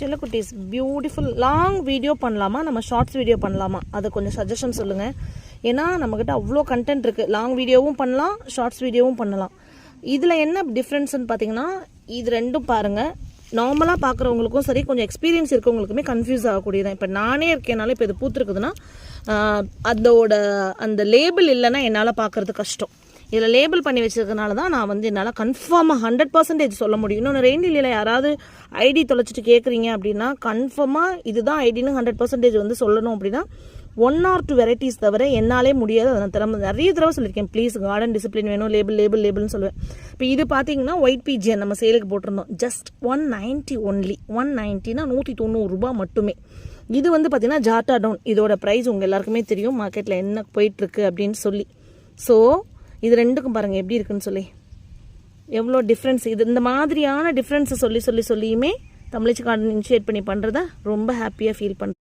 செல்லக்குட்டீஸ் beautiful long video பண்ணலாமா, நம்ம shorts video பண்ணலாமா, அதை கொஞ்சம் சஜஷன் சொல்லுங்கள். ஏன்னா நம்மக்கிட்ட அவ்வளோ கண்டென்ட் இருக்குது. லாங் வீடியோவும் பண்ணலாம், ஷார்ட்ஸ் வீடியோவும் பண்ணலாம். இதில் என்ன டிஃப்ரென்ஸ்னு பார்த்தீங்கன்னா, இது ரெண்டும் பாருங்கள். நார்மலாக பார்க்குறவங்களுக்கும் சரி, கொஞ்சம் எக்ஸ்பீரியன்ஸ் இருக்கவங்களுக்குமே கன்ஃபியூஸ் ஆகக்கூடியதான். இப்போ நானே இருக்கேனால இப்போ இது பூத்துருக்குதுன்னா அதோட அந்த லேபிள் இல்லைன்னா என்னால் பார்க்குறது கஷ்டம். இதில் லேபிள் பண்ணி வச்சிருக்கனால தான் நான் வந்து என்னால் கன்ஃபார்மாக 100% சொல்ல முடியும். இன்னொன்று ரெயின் லில்லியில் யாராவது ஐடி தொலைச்சிட்டு கேட்குறீங்க அப்படின்னா கன்ஃபார்மாக இதுதான் ஐடின்னு 100% வந்து சொல்லணும். அப்படின்னா 1 or 2 வெரைட்டிஸ் தவிர என்னாலே முடியாது. அதை நான் நிறைய தடவை சொல்லியிருக்கேன். ப்ளீஸ் கார்டன் டிசிப்ளின் வேணும், லேபிள்னு சொல்லுவேன். இப்போ இது பார்த்தீங்கன்னா ஒயிட் பீஜியன் நம்ம சேலுக்கு போட்டிருந்தோம். Just 190 only. 190னா 190 ரூபா மட்டுமே. இது வந்து பார்த்தீங்கன்னா ஜார்ட்டா டவுன். இதோட ப்ரைஸ் உங்கள் எல்லாருக்குமே தெரியும் மார்க்கெட்டில் என்ன போயிட்டுருக்கு அப்படின்னு சொல்லி. ஸோ இது ரெண்டுக்கும் பாருங்கள் எப்படி இருக்குன்னு சொல்லி, எவ்வளோ டிஃப்ரென்ஸ். இது இந்த மாதிரியான டிஃப்ரென்ஸை சொல்லியுமே தமிழச்சி கார்டன் இனிஷியேட் பண்ணி பண்ணுறத ரொம்ப ஹாப்பியாக ஃபீல் பண்ணுறேன்.